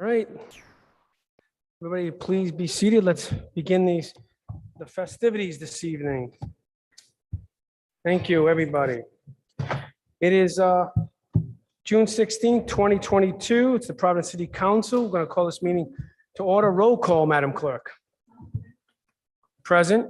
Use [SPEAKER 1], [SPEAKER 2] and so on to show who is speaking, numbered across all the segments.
[SPEAKER 1] All right. Everybody, please be seated. Let's begin the festivities this evening. Thank you, everybody. It is June 16th, 2022. It's the Providence City Council. We're going to call this meeting to order. Roll call, Madam Clerk. Present.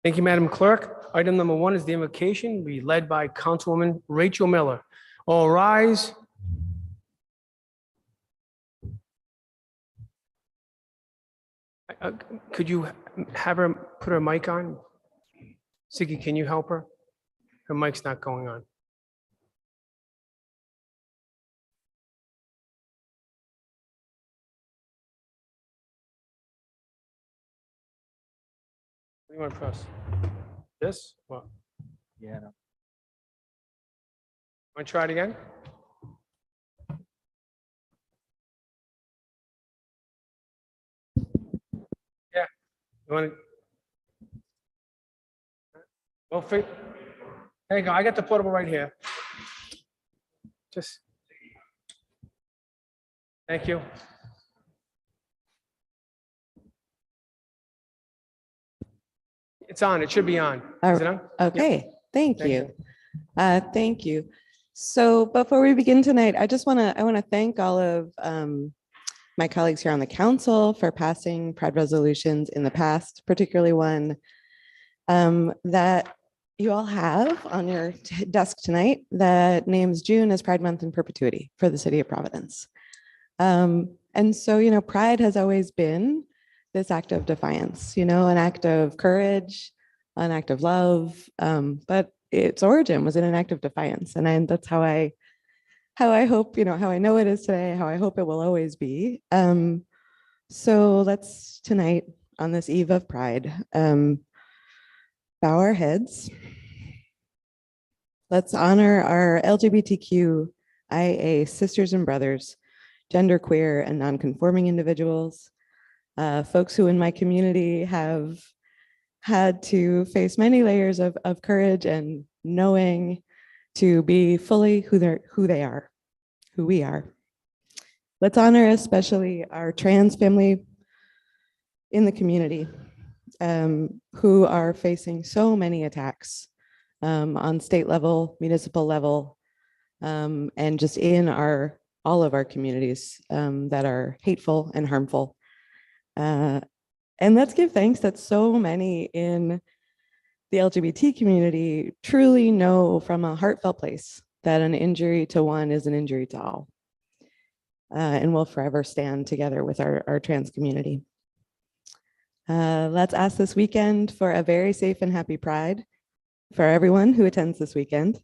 [SPEAKER 1] Thank you, Madam Clerk. Item number one is the invocation, be led by Councilwoman Rachel Miller. All rise. Could you have her put her mic on? Siggy, can you help her? Her mic's not going on. What do you want to press? This? What?
[SPEAKER 2] Yeah. No.
[SPEAKER 1] Want to try it again? Yeah. You want to? Well, there you go. I got the portable right here. Just. Thank you. It's on. It should be on. Is it on?
[SPEAKER 3] Okay, thank
[SPEAKER 1] Thank
[SPEAKER 3] you. Thank you. So before we begin tonight, I want to thank all of my colleagues here on the council for passing Pride resolutions in the past, particularly one that you all have on your desk tonight that names June as Pride Month in perpetuity for the city of Providence. And so, you know, Pride has always been this act of defiance, you know, an act of courage, an act of love, but its origin was in an act of defiance. And that's how I hope, you know, how I know it is today, how I hope it will always be. So let's tonight on this eve of Pride, bow our heads. Let's honor our LGBTQIA sisters and brothers, genderqueer and non-conforming individuals, folks who in my community have had to face many layers of courage and knowing to be fully who we are. Let's honor especially our trans family in the community who are facing so many attacks on state level, municipal level, and just in all of our communities that are hateful and harmful. And let's give thanks that so many in the LGBT community truly know from a heartfelt place that an injury to one is an injury to all. And we'll forever stand together with our trans community. Let's ask this weekend for a very safe and happy Pride for everyone who attends this weekend.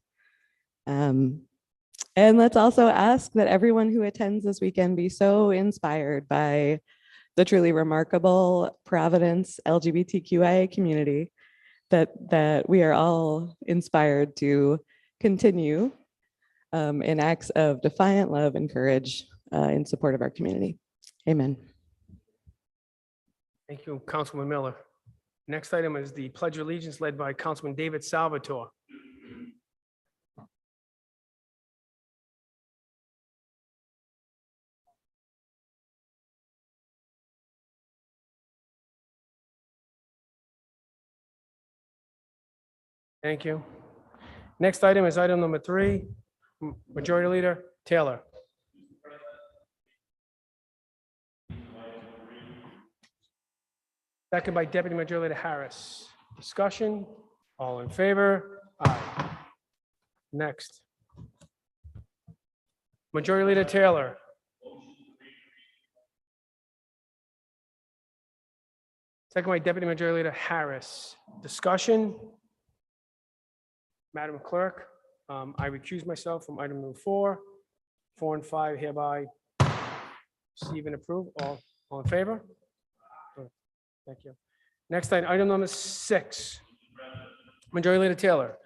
[SPEAKER 3] And let's also ask that everyone who attends this weekend be so inspired by the truly remarkable Providence LGBTQIA community that we are all inspired to continue in acts of defiant love and courage in support of our community. Amen.
[SPEAKER 1] Thank you, Councilman Miller. Next item is the Pledge of Allegiance led by Councilman David Salvatore. Thank you. Next item is item number 3, Majority Leader Taylor. Second by Deputy Majority Leader Harris. Discussion, all in favor? Aye. Next. Majority Leader Taylor. Second by Deputy Majority Leader Harris. Discussion? Madam Clerk, I recuse myself from item number 4. 4 and 5 hereby receive and approve. All in favor? Thank you. Next item number 6. Majority Leader Taylor.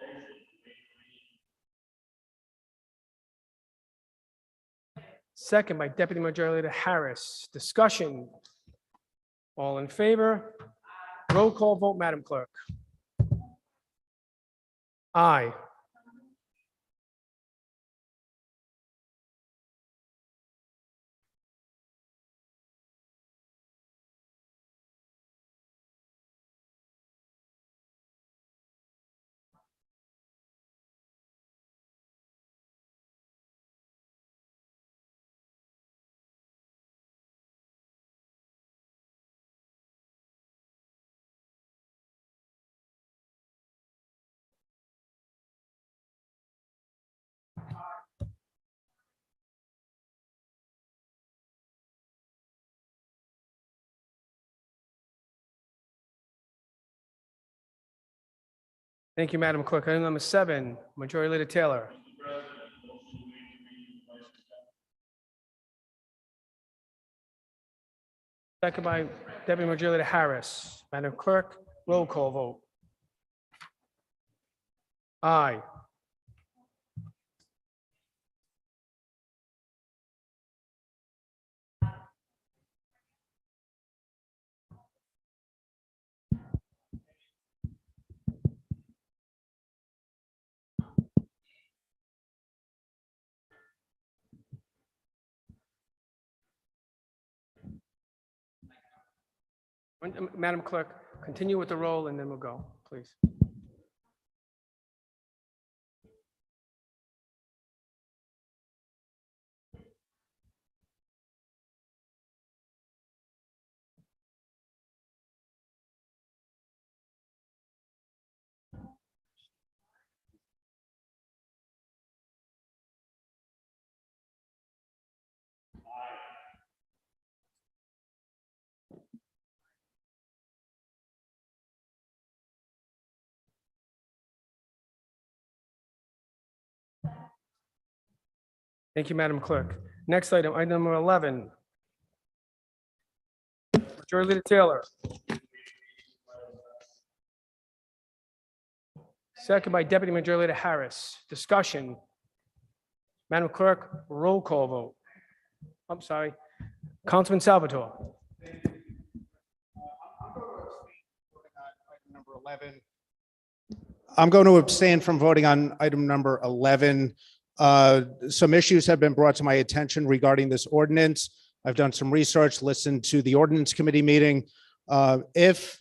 [SPEAKER 1] Second by Deputy Majority Leader Harris. Discussion? All in favor? Roll call vote, Madam Clerk. Aye. Thank you, Madam Clerk. Item number 7, Majority Leader Taylor. Second by Deputy Majority Leader Harris. Madam Clerk, roll call vote. Aye. Madam Clerk, continue with the roll and then we'll go, please. Thank you, Madam Clerk. Next item number 11. Majority Leader Taylor. Second by Deputy Majority Leader Harris. Discussion. Madam Clerk, roll call vote. I'm sorry. Councilman Salvatore.
[SPEAKER 2] I'm going to abstain from voting on item number 11. Some issues have been brought to my attention regarding this ordinance. I've done some research, listened to the ordinance committee meeting. If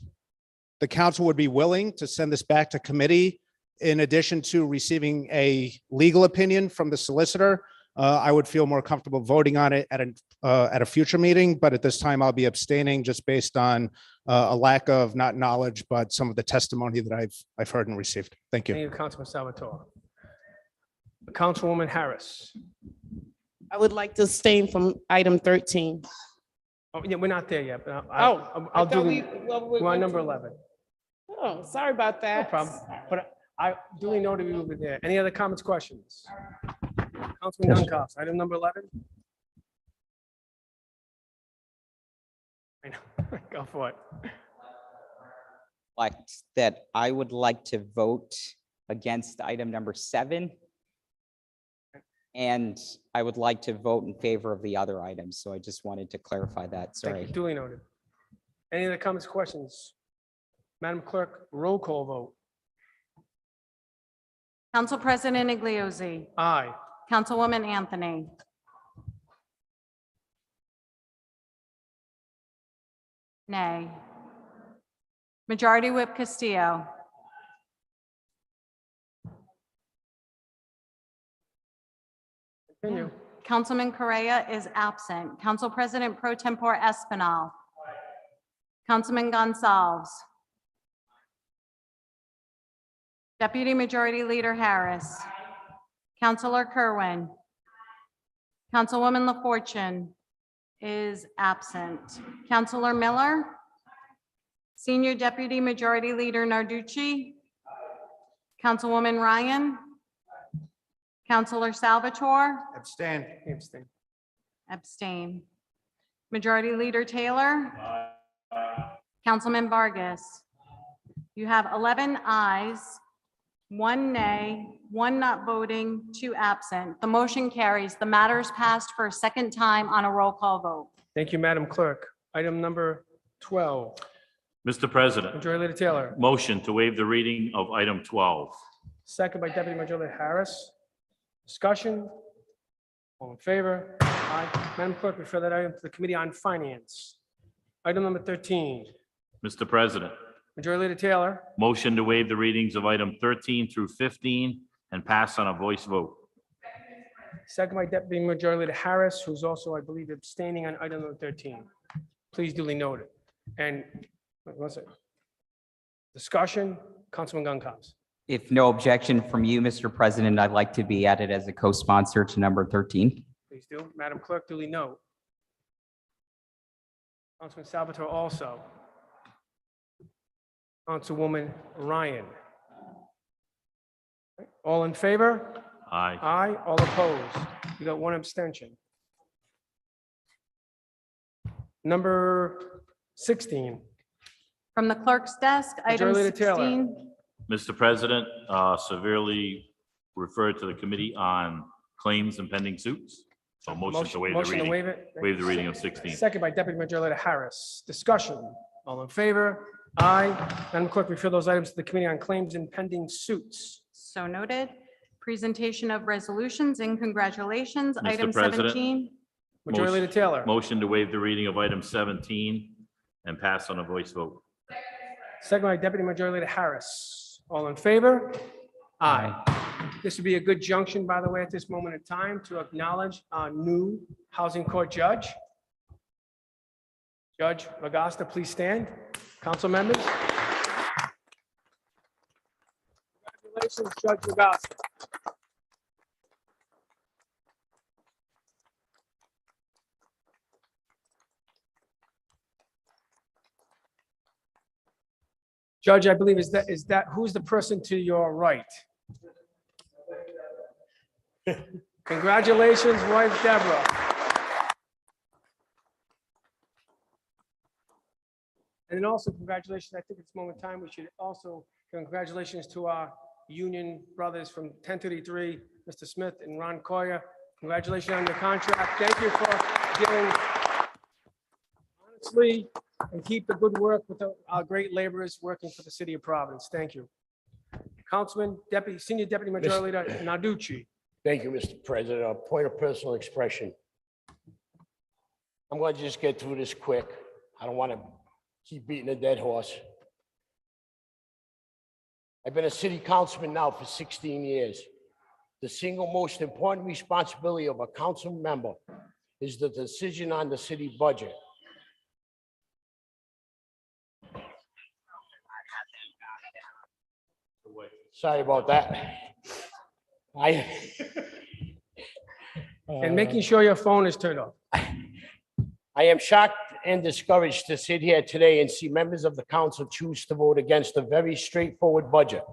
[SPEAKER 2] the council would be willing to send this back to committee, in addition to receiving a legal opinion from the solicitor, I would feel more comfortable voting on it at a future meeting. But at this time, I'll be abstaining just based on a lack of not knowledge, but some of the testimony that I've heard and received. Thank you.
[SPEAKER 1] Thank you, Councilman Salvatore. Councilwoman Harris.
[SPEAKER 4] I would like to abstain from item 13.
[SPEAKER 1] Oh, yeah, we're not there yet. But
[SPEAKER 4] Oh,
[SPEAKER 1] I'll
[SPEAKER 4] I
[SPEAKER 1] do
[SPEAKER 4] thought
[SPEAKER 1] the, we're on number 11.
[SPEAKER 4] Oh, sorry about that.
[SPEAKER 1] No problem. But I duly noted we will be there. Any other comments, questions? Councilman Duncalf, item number 11. I know. Go for it.
[SPEAKER 5] That I would like to vote against item number 7. And I would like to vote in favor of the other items. So I just wanted to clarify that.
[SPEAKER 1] Thank you.
[SPEAKER 5] Sorry.
[SPEAKER 1] Duly noted. Any other comments, questions? Madam Clerk, roll call vote.
[SPEAKER 6] Council President Igliozzi.
[SPEAKER 1] Aye.
[SPEAKER 6] Councilwoman Anthony. Nay. Majority Whip Castillo.
[SPEAKER 1] Continue.
[SPEAKER 6] Councilman Correa is absent. Council President Pro Tempore Espinal. Councilman Gonzalez. Deputy Majority Leader Harris. Councilor Kerwin. Councilwoman LaFortune is absent. Councilor Miller. Senior Deputy Majority Leader Narducci. Councilwoman Ryan. Councilor Salvatore.
[SPEAKER 2] Abstain.
[SPEAKER 1] Abstain.
[SPEAKER 6] Abstain. Majority Leader Taylor. Councilman Vargas. You have 11 ayes, 1 nay, 1 not voting, 2 absent. The motion carries. The matter is passed for a second time on a roll call vote.
[SPEAKER 1] Thank you, Madam Clerk. Item number 12,
[SPEAKER 7] Mr. President,
[SPEAKER 1] Majority Leader Taylor,
[SPEAKER 7] motion to waive the reading of item 12.
[SPEAKER 1] second by Deputy Majority Leader Harris. Discussion? All in favor? Aye. Madam Clerk, refer that item to the Committee on Finance. Item number 13,
[SPEAKER 7] Mr. President,
[SPEAKER 1] Majority Leader Taylor,
[SPEAKER 7] motion to waive the readings of item 13 through 15 and pass on a voice vote.
[SPEAKER 1] second by Deputy Majority Leader Harris, who's also, I believe, abstaining on item number 13. Please duly noted. And, wait, one second. Discussion, Councilman Goncalves.
[SPEAKER 5] If no objection from you, Mr. President, I'd like to be added as a co-sponsor to number 13.
[SPEAKER 1] Please do. Madam Clerk, duly note. Councilman Salvatore also. Councilwoman Ryan. All in favor?
[SPEAKER 7] Aye.
[SPEAKER 1] Aye. All opposed? You got 1 abstention. Number 16,
[SPEAKER 6] From the clerk's desk, item
[SPEAKER 1] Majority Leader Taylor.
[SPEAKER 6] 16.
[SPEAKER 7] Mr. President, severely referred to the Committee on Claims and Pending Suits. So motion to waive the
[SPEAKER 1] motion to
[SPEAKER 7] reading.
[SPEAKER 1] waive it.
[SPEAKER 7] Waive the reading of 16.
[SPEAKER 1] Second by Deputy Majority Leader Harris. Discussion. All in favor? Aye. Madam Clerk, refer those items to the Committee on Claims and Pending Suits.
[SPEAKER 6] So noted. Presentation of resolutions and congratulations.
[SPEAKER 7] Mr.
[SPEAKER 6] Item
[SPEAKER 7] President.
[SPEAKER 6] 17.
[SPEAKER 1] Majority Leader Taylor.
[SPEAKER 7] Motion to waive the reading of item 17 and pass on a voice vote.
[SPEAKER 1] Second by Deputy Majority Leader Harris. All in favor? Aye. This would be a good junction, by the way, at this moment in time to acknowledge our new Housing Court Judge. Judge Magasta, please stand. Council members. Congratulations, Judge Magasta. Judge, I believe, is that, who's the person to your right? Congratulations, wife Deborah. And then also congratulations, I think it's a moment in time, we should also, congratulations to our union brothers from 1033, Mr. Smith and Ron Coya. Congratulations on the contract. Thank you for dealing honestly and keep the good work with our great laborers working for the city of Providence. Thank you. Councilman, Senior Deputy Majority Leader Narducci.
[SPEAKER 8] Thank you, Mr. President. A point of personal expression. I'm going to just get through this quick. I don't want to keep beating a dead horse. I've been a city councilman now for 16 years. The single most important responsibility of a council member is the decision on the city budget. Sorry about that.
[SPEAKER 1] And making sure your phone is turned off.
[SPEAKER 8] I am shocked and discouraged to sit here today and see members of the council choose to vote against a very straightforward budget.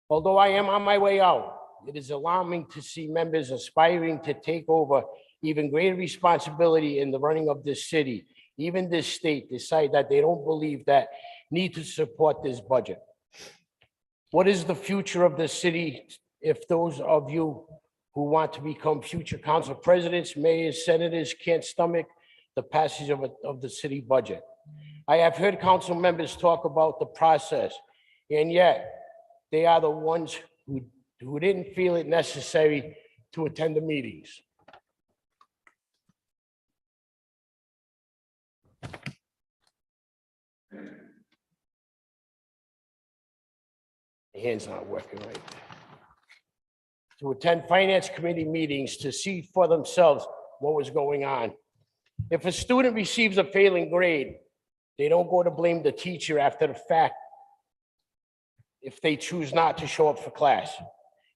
[SPEAKER 8] Although I am on my way out, it is alarming to see members aspiring to take over even greater responsibility in the running of this city, even this state, decide that they don't believe that need to support this budget. What is the future of the city if those of you who want to become future council presidents, mayors, senators can't stomach the passage of the city budget? I have heard council members talk about the process, and yet they are the ones who didn't feel it necessary to attend the meetings. The hand's not working right. To attend finance committee meetings to see for themselves what was going on. If a student receives a failing grade, they don't go to blame the teacher after the fact if they choose not to show up for class.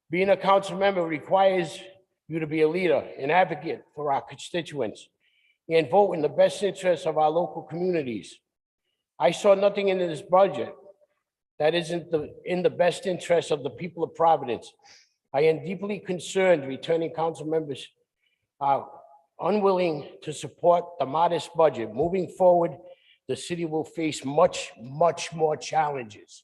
[SPEAKER 8] Being a council member requires you to be a leader, an advocate for our constituents, and vote in the best interest of our local communities. I saw nothing in this budget that isn't in the best interest of the people of Providence. I am deeply concerned returning council members are unwilling to support the modest budget. Moving forward, the city will face much, much more challenges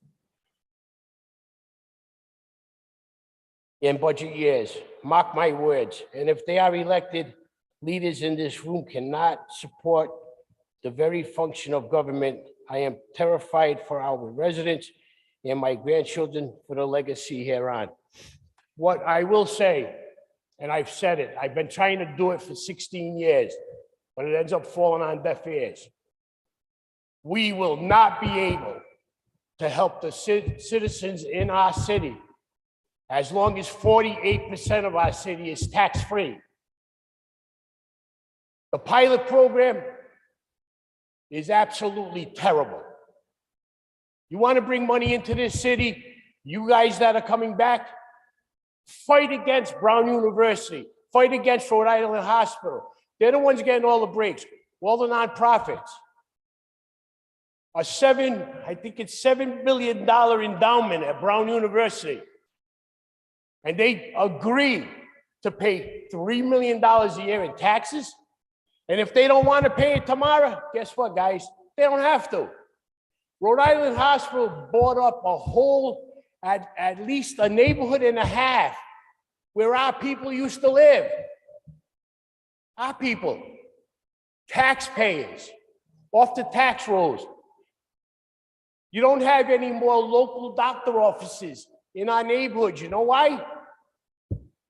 [SPEAKER 8] in budget years. Mark my words. And if they are elected, leaders in this room cannot support the very function of government. I am terrified for our residents and my grandchildren for the legacy hereon. What I will say, and I've said it, I've been trying to do it for 16 years, but it ends up falling on deaf ears. We will not be able to help the citizens in our city as long as 48% of our city is tax-free. The pilot program is absolutely terrible. You want to bring money into this city, you guys that are coming back, fight against Brown University, fight against Rhode Island Hospital. They're the ones getting all the breaks, all the nonprofits. I think it's $7 billion endowment at Brown University. And they agree to pay $3 million a year in taxes. And if they don't want to pay it tomorrow, guess what, guys? They don't have to. Rhode Island Hospital bought up a whole, at least a neighborhood and a half where our people used to live. Our people, taxpayers, off the tax rolls. You don't have any more local doctor offices in our neighborhoods. You know why?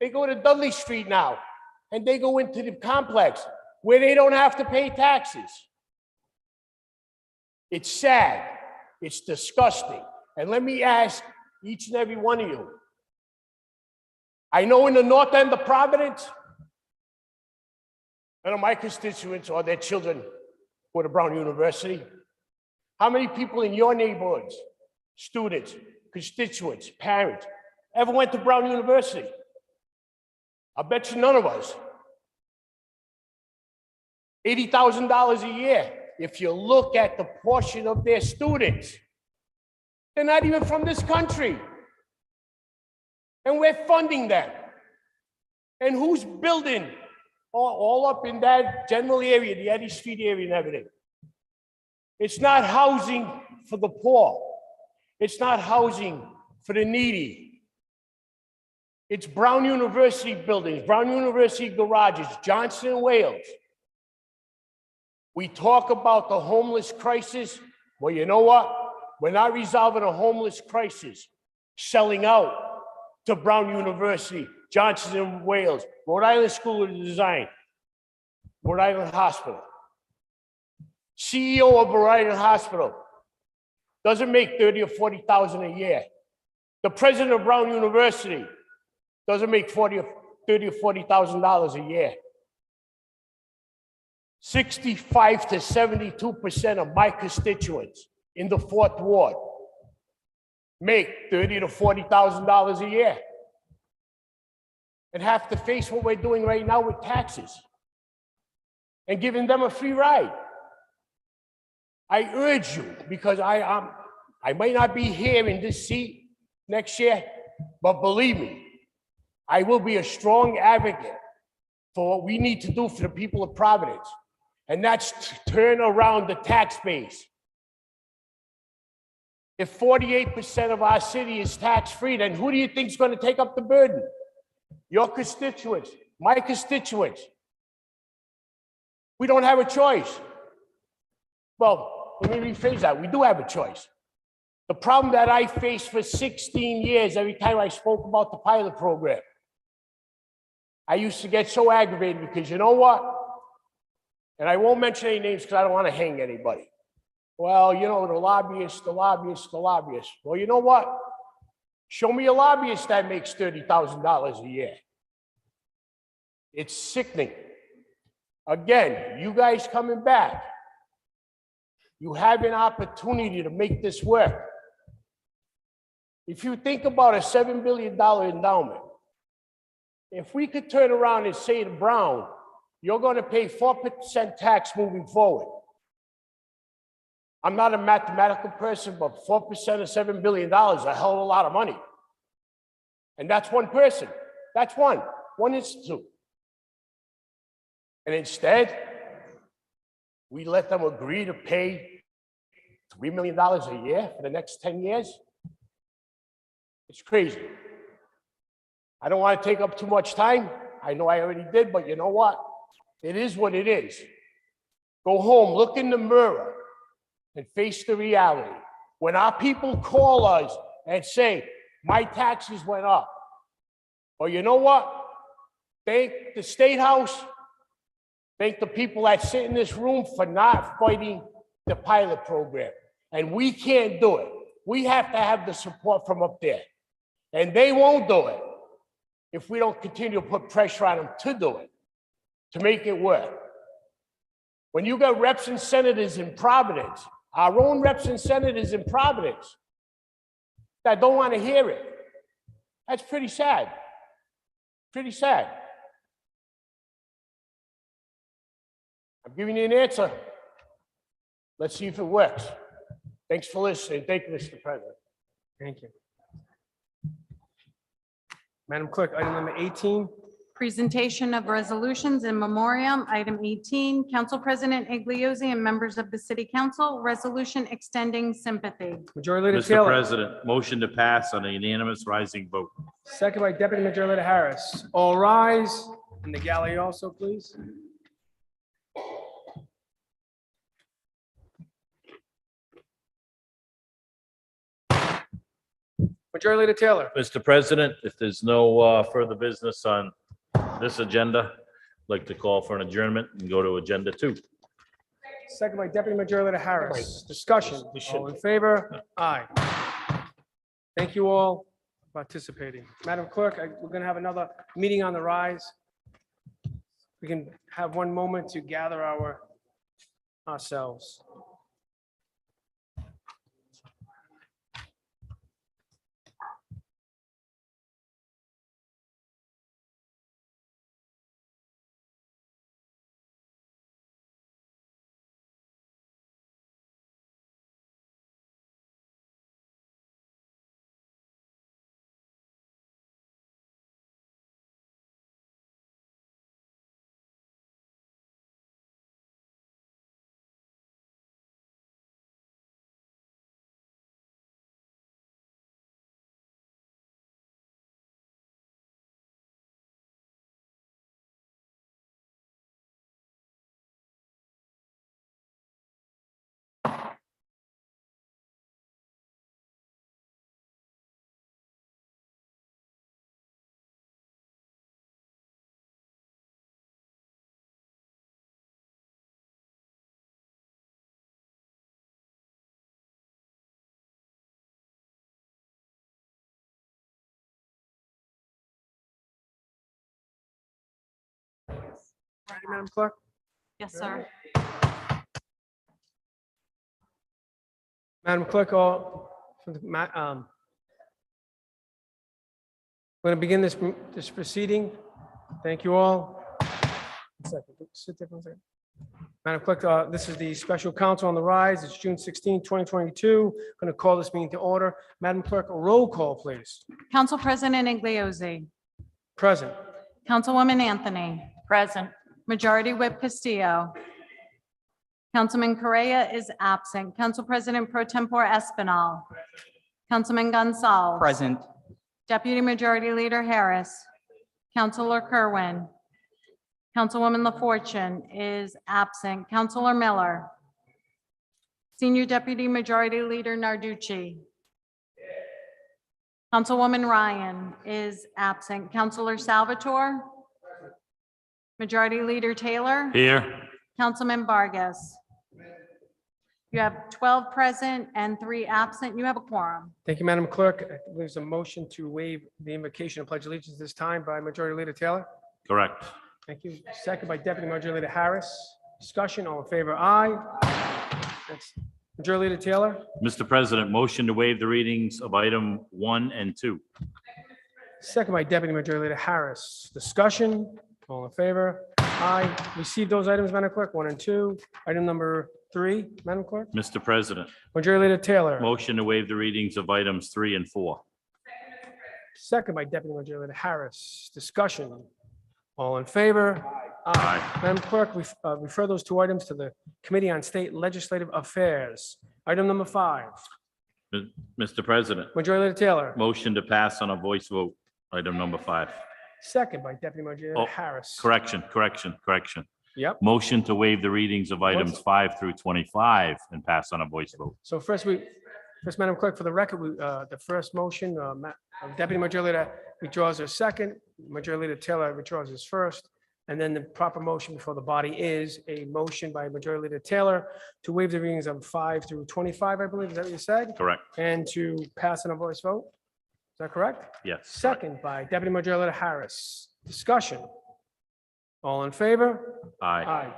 [SPEAKER 8] They go to Dudley Street now, and they go into the complex where they don't have to pay taxes. It's sad. It's disgusting. And let me ask each and every one of you. I know in the north end of Providence, none of my constituents or their children go to Brown University. How many people in your neighborhoods, students, constituents, parents, ever went to Brown University? I bet you none of us. $80,000 a year. If you look at the portion of their students, they're not even from this country. And we're funding them. And who's building all up in that general area, the Eddy Street area and everything? It's not housing for the poor. It's not housing for the needy. It's Brown University buildings, Brown University garages, Johnson & Wales. We talk about the homeless crisis. Well, you know what? We're not resolving a homeless crisis, selling out to Brown University, Johnson & Wales, Rhode Island School of Design, Rhode Island Hospital. CEO of Rhode Island Hospital doesn't make $30,000 or $40,000 a year. The president of Brown University doesn't make $30,000 or $40,000 a year. 65 to 72% of my constituents in the 4th Ward make $30,000 to $40,000 a year and have to face what we're doing right now with taxes and giving them a free ride. I urge you, because I might not be here in this seat next year, but believe me, I will be a strong advocate for what we need to do for the people of Providence. And that's to turn around the tax base. If 48% of our city is tax-free, then who do you think is going to take up the burden? Your constituents, my constituents. We don't have a choice. Well, let me rephrase that. We do have a choice. The problem that I faced for 16 years, every time I spoke about the pilot program, I used to get so aggravated because you know what? And I won't mention any names because I don't want to hang anybody. Well, you know, the lobbyists. Well, you know what? Show me a lobbyist that makes $30,000 a year. It's sickening. Again, you guys coming back, you have an opportunity to make this work. If you think about a $7 billion endowment, if we could turn around and say to Brown, you're going to pay 4% tax moving forward. I'm not a mathematical person, but 4% of $7 billion is a hell of a lot of money. And that's one person. That's one institute. And instead, we let them agree to pay $3 million a year for the next 10 years. It's crazy. I don't want to take up too much time. I know I already did, but you know what? It is what it is. Go home, look in the mirror, and face the reality. When our people call us and say, my taxes went up, or you know what? Thank the State House, thank the people that sit in this room for not fighting the pilot program. And we can't do it. We have to have the support from up there. And they won't do it if we don't continue to put pressure on them to do it, to make it work. When you got reps and senators in Providence, our own reps and senators in Providence, that don't want to hear it, that's pretty sad. Pretty sad. I'm giving you an answer. Let's see if it works. Thanks for listening. Thank you, Mr. President.
[SPEAKER 1] Thank you. Madam Clerk, item number 18.
[SPEAKER 6] Presentation of resolutions in memoriam. Item 18, Council President Igliozzi and members of the City Council, resolution extending sympathy.
[SPEAKER 1] Majority Leader
[SPEAKER 7] Mr.
[SPEAKER 1] Taylor.
[SPEAKER 7] President, motion to pass on a unanimous rising vote.
[SPEAKER 1] Second by Deputy Majority Leader Harris. All rise. In the gallery also, please. Majority Leader Taylor.
[SPEAKER 7] Mr. President, if there's no further business on this agenda, I'd like to call for an adjournment and go to agenda 2.
[SPEAKER 1] Second by Deputy Majority Leader Harris. Discussion. All in favor? Aye. Thank you all for participating. Madam Clerk, we're going to have another meeting on the rise. We can have one moment to gather ourselves. Ready, Madam Clerk?
[SPEAKER 6] Yes, sir.
[SPEAKER 1] Madam Clerk, we're going to begin this proceeding. Thank you all. One second. Sit there for a second. Madam Clerk, this is the special council on the rise. It's June 16, 2022. Going to call this meeting to order. Madam Clerk, a roll call, please.
[SPEAKER 6] Council President Igliozzi.
[SPEAKER 1] Present.
[SPEAKER 6] Councilwoman Anthony. Present. Majority Whip Castillo. Councilman Correa is absent. Council President Pro Tempore Espinal. Councilman Gonzalez.
[SPEAKER 5] Present.
[SPEAKER 6] Deputy Majority Leader Harris. Councilor Kerwin. Councilwoman LaFortune is absent. Councilor Miller. Senior Deputy Majority Leader Narducci. Councilwoman Ryan is absent. Councilor Salvatore. Majority Leader Taylor.
[SPEAKER 7] Here.
[SPEAKER 6] Councilman Vargas. You have 12 present and 3 absent. You have a quorum.
[SPEAKER 1] Thank you, Madam Clerk. There's a motion to waive the invocation of pledge allegiance this time by Majority Leader Taylor.
[SPEAKER 7] Correct.
[SPEAKER 1] Thank you. Second by Deputy Majority Leader Harris. Discussion, all in favor, aye. Thanks. Majority Leader Taylor.
[SPEAKER 7] Mr. President, motion to waive the readings of item 1 and 2.
[SPEAKER 1] Second by Deputy Majority Leader Harris. Discussion, all in favor, aye. Receive those items, Madam Clerk, 1 and 2. Item number 3, Madam Clerk.
[SPEAKER 7] Mr. President,
[SPEAKER 1] Majority Leader Taylor.
[SPEAKER 7] motion to waive the readings of items 3 and 4.
[SPEAKER 1] Second by Deputy Majority Leader Harris. Discussion. All in favor?
[SPEAKER 7] Aye.
[SPEAKER 1] Madam Clerk, refer those two items to the Committee on State Legislative Affairs. Item number 5.
[SPEAKER 7] Mr. President,
[SPEAKER 1] Majority Leader Taylor.
[SPEAKER 7] motion to pass on a voice vote, item number 5.
[SPEAKER 1] Second by Deputy Majority
[SPEAKER 7] Oh,
[SPEAKER 1] Leader Harris.
[SPEAKER 7] Correction.
[SPEAKER 1] Yep.
[SPEAKER 7] Motion to waive the readings of items 5 through 25 and pass on a voice vote.
[SPEAKER 1] So first, Madam Clerk, for the record, the first motion, Deputy Majority Leader withdraws her second, Majority Leader Taylor withdraws his first, and then the proper motion before the body is a motion by Majority Leader Taylor to waive the readings of 5 through 25, I believe, is that what you said?
[SPEAKER 7] Correct.
[SPEAKER 1] And to pass on a voice vote? Is that correct?
[SPEAKER 7] Yes.
[SPEAKER 1] Second by Deputy Majority Leader Harris. Discussion. All in favor?
[SPEAKER 7] Aye.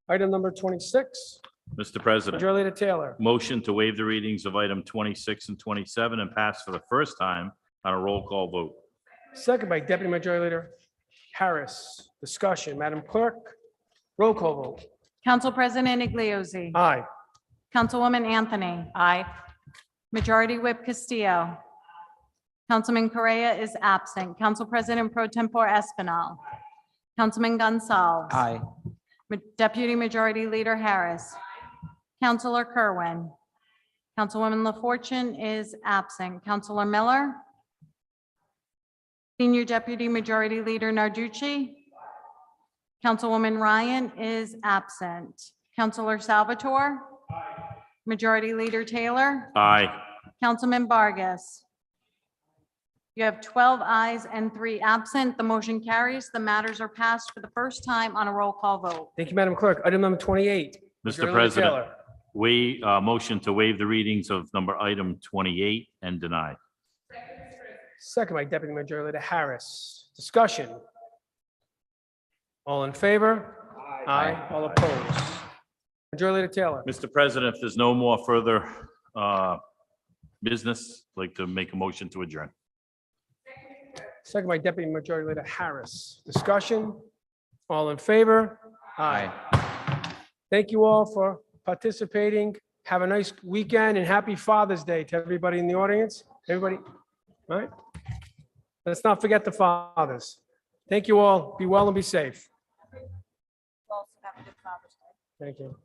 [SPEAKER 1] Item number 26,
[SPEAKER 7] Mr. President,
[SPEAKER 1] Majority Leader Taylor.
[SPEAKER 7] motion to waive the readings of item 26 and 27 and pass for the first time on a roll call vote.
[SPEAKER 1] Second by Deputy Majority Leader Harris. Discussion. Madam Clerk, roll call vote.
[SPEAKER 6] Council President Igliozzi.
[SPEAKER 1] Aye.
[SPEAKER 6] Councilwoman Anthony. Aye. Majority Whip Castillo. Councilman Correa is absent. Council President Pro Tempore Espinal. Councilman Gonzalez.
[SPEAKER 5] Aye.
[SPEAKER 6] Deputy Majority Leader Harris. Councilor Kerwin. Councilwoman LaFortune is absent. Councilor Miller. Senior Deputy Majority Leader Narducci. Councilwoman Ryan is absent. Councilor Salvatore. Majority Leader Taylor.
[SPEAKER 7] Aye.
[SPEAKER 6] Councilman Vargas. You have 12 ayes and 3 absent. The motion carries. The matters are passed for the first time on a roll call vote.
[SPEAKER 1] Thank you, Madam Clerk. Item number 28.
[SPEAKER 7] Mr.
[SPEAKER 1] Majority Leader
[SPEAKER 7] President,
[SPEAKER 1] Taylor.
[SPEAKER 7] we, motion to waive the readings of number item 28 and deny.
[SPEAKER 1] Second by Deputy Majority Leader Harris. Discussion. All in favor? Aye. All opposed? Majority Leader Taylor.
[SPEAKER 7] Mr. President, if there's no more further business, I'd like to make a motion to adjourn.
[SPEAKER 1] Second by Deputy Majority Leader Harris. Discussion. All in favor? Aye. Thank you all for participating. Have a nice weekend and happy Father's Day to everybody in the audience. Everybody, all right? Let's not forget the fathers. Thank you all. Be well and be safe. Thank you.